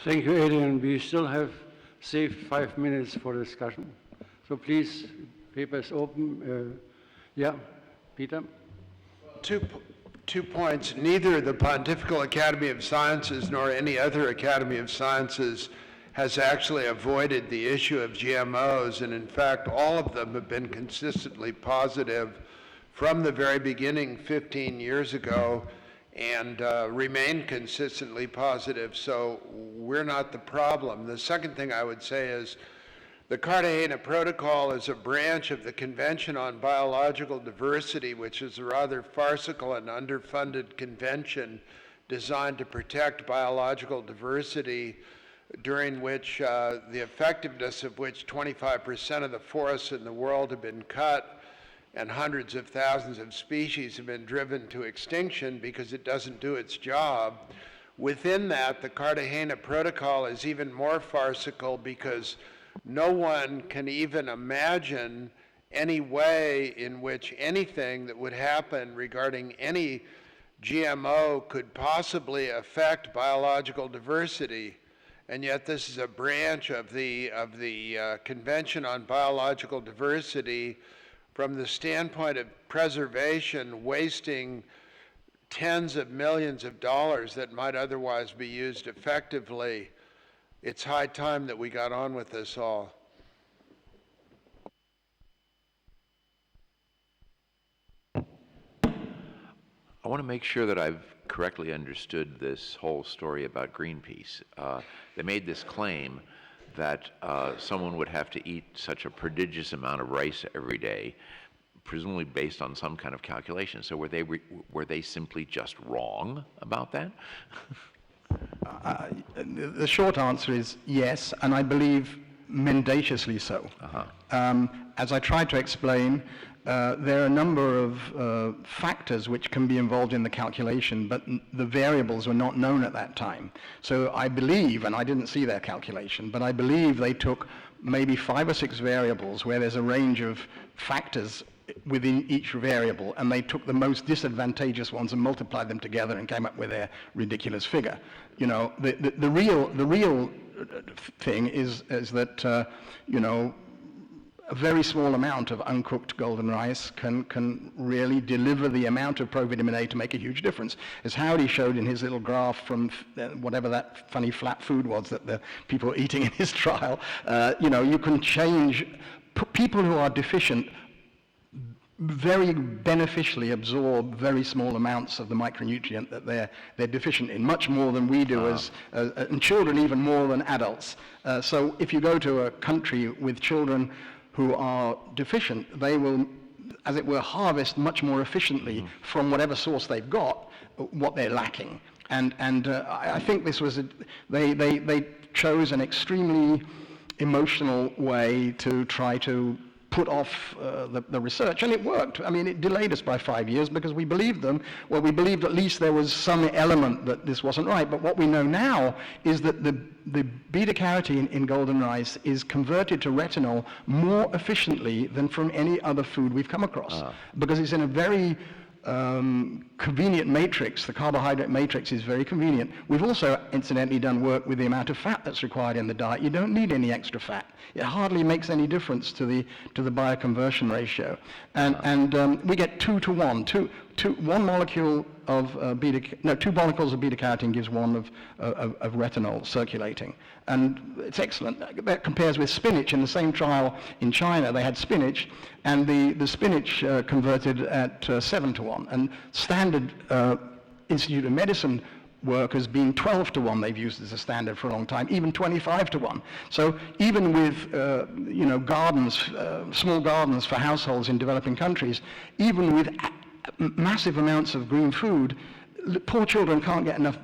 Thank you, Adrian. We still have saved 5 minutes for discussion. So please, paper is open. Yeah, Peter? Two points. Neither the Pontifical Academy of Sciences nor any other Academy of Sciences has actually avoided the issue of GMOs, and in fact, all of them have been consistently positive from the very beginning 15 years ago and remain consistently positive, so we're not the problem. The second thing I would say is the Cartagena Protocol is a branch of the Convention on Biological Diversity, which is a rather farcical and underfunded convention designed to protect biological diversity, during which the effectiveness of which 25% of the forests in the world have been cut and hundreds of thousands of species have been driven to extinction because it doesn't do its job. Within that, the Cartagena Protocol is even more farcical because no one can even imagine any way in which anything that would happen regarding any GMO could possibly affect biological diversity. And yet this is a branch of the Convention on Biological Diversity from the standpoint of preservation, wasting tens of millions of dollars that might otherwise be used effectively. It's high time that we got on with this all. I want to make sure that I've correctly understood this whole story about Greenpeace. They made this claim that someone would have to eat such a prodigious amount of rice every day, presumably based on some kind of calculation. So were they simply just wrong about that? The short answer is yes, and I believe mendaciously so. As I tried to explain, there are a number of factors which can be involved in the calculation, but the variables were not known at that time. So I believe, and I didn't see their calculation, but I believe they took maybe 5 or 6 variables where there's a range of factors within each variable, and they took the most disadvantageous ones and multiplied them together and came up with their ridiculous figure. You know, the real thing is that you know, a very small amount of uncooked golden rice can really deliver the amount of provitamin A to make a huge difference. As Howdy showed in his little graph from whatever that funny flat food was that the people were eating in his trial, you know, you can change. People who are deficient very beneficially absorb very small amounts of the micronutrient that they're deficient in, much more than we do and children even more than adults. So if you go to a country with children who are deficient, they will, as it were, harvest much more efficiently from whatever source they've got what they're lacking. And I think this was they chose an extremely emotional way to try to put off the research, and it worked. I mean, it delayed us by 5 years because we believed them. Well, we believed at least there was some element that this wasn't right, but what we know now is that the beta-carotene in golden rice is converted to retinol more efficiently than from any other food we've come across, because it's in a very convenient matrix. The carbohydrate matrix is very convenient. We've also incidentally done work with the amount of fat that's required in the diet. You don't need any extra fat. It hardly makes any difference to the bioconversion ratio. And we get 2 to 1. One molecule of two molecules of beta-carotene gives 1 of retinol circulating. And it's excellent. That compares with spinach. In the same trial in China, they had spinach, and the spinach converted at 7 to 1. And standard Institute of Medicine work has been 12 to 1 they've used as a standard for a long time, even 25 to 1. So even with you know, gardens, small gardens for households in developing countries, even with massive amounts of green food, poor children can't get enough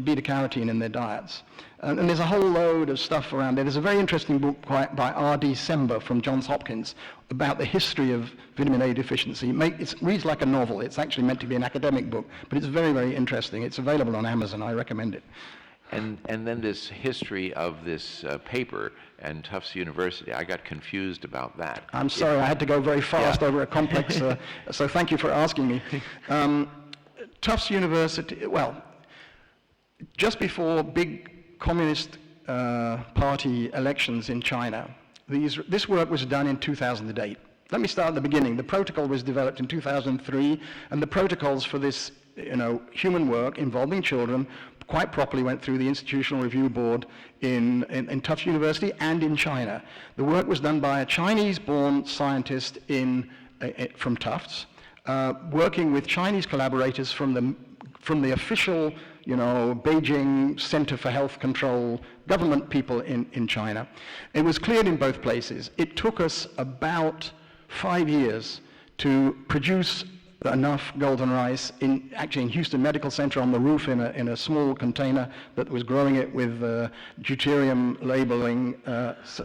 beta-carotene in their diets. And there's a whole load of stuff around there. There's a very interesting book by R.D. Sember from Johns Hopkins about the history of vitamin A deficiency. It reads like a novel. It's actually meant to be an academic book, but it's very, very interesting. It's available on Amazon. I recommend it. And then this history of this paper and Tufts University, I got confused about that. I'm sorry, I had to go very fast over a complex, so thank you for asking me. Tufts University, well, just before big Communist Party elections in China. This work was done in 2008. Let me start at the beginning. The protocol was developed in 2003, and the protocols for this, human work involving children quite properly went through the Institutional Review Board in Tufts University and in China. The work was done by a Chinese-born scientist from Tufts, working with Chinese collaborators from the official, Beijing Center for Health Control government people in China. It was cleared in both places. It took us about 5 years to produce enough golden rice in Houston Medical Center on the roof in a small container that was growing it with deuterium labeling,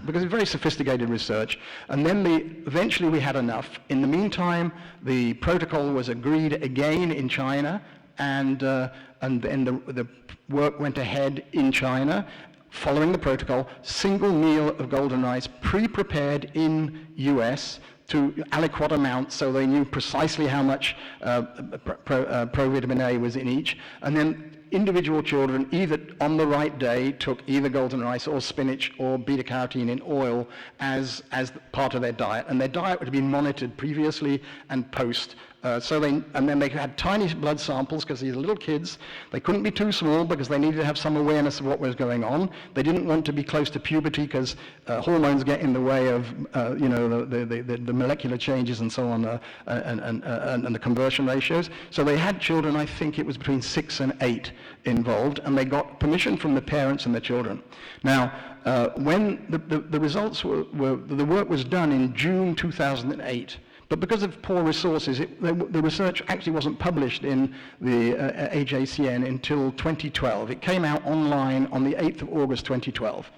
because it's very sophisticated research. And then eventually we had enough. In the meantime, the protocol was agreed again in China, and then the work went ahead in China, following the protocol, single meal of golden rice, pre-prepared in US, to aliquot amounts, so they knew precisely how much provitamin A was in each, and then individual children, either on the right day, took either golden rice or spinach or beta-carotene in oil as part of their diet, and their diet would have been monitored previously and post. And then they had tiny blood samples, because these are little kids. They couldn't be too small because they needed to have some awareness of what was going on. They didn't want to be close to puberty because hormones get in the way of the molecular changes and so on, and the conversion ratios. So they had children, I think it was between 6 and 8 involved, and they got permission from the parents and the children. Now, when the results the work was done in June 2008, but because of poor resources, the research actually wasn't published in the AJCN until 2012. It came out online on the 8th of August 2012.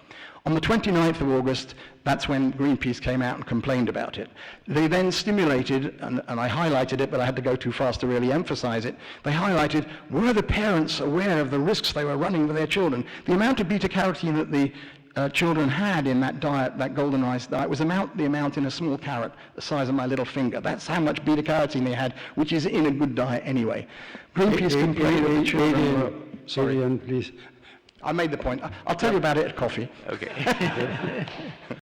On the 29th of August, that's when Greenpeace came out and complained about it. They then stimulated, and I highlighted it, but I had to go too fast to really emphasize it, they highlighted, were the parents aware of the risks they were running with their children? The amount of beta-carotene that the children had in that diet, that golden rice diet, was the amount in a small carrot, the size of my little finger. That's how much beta-carotene they had, which is in a good diet anyway. Greenpeace complained that the children Sorry. Adrian, please. I made the point. I'll tell you about it at coffee. Okay.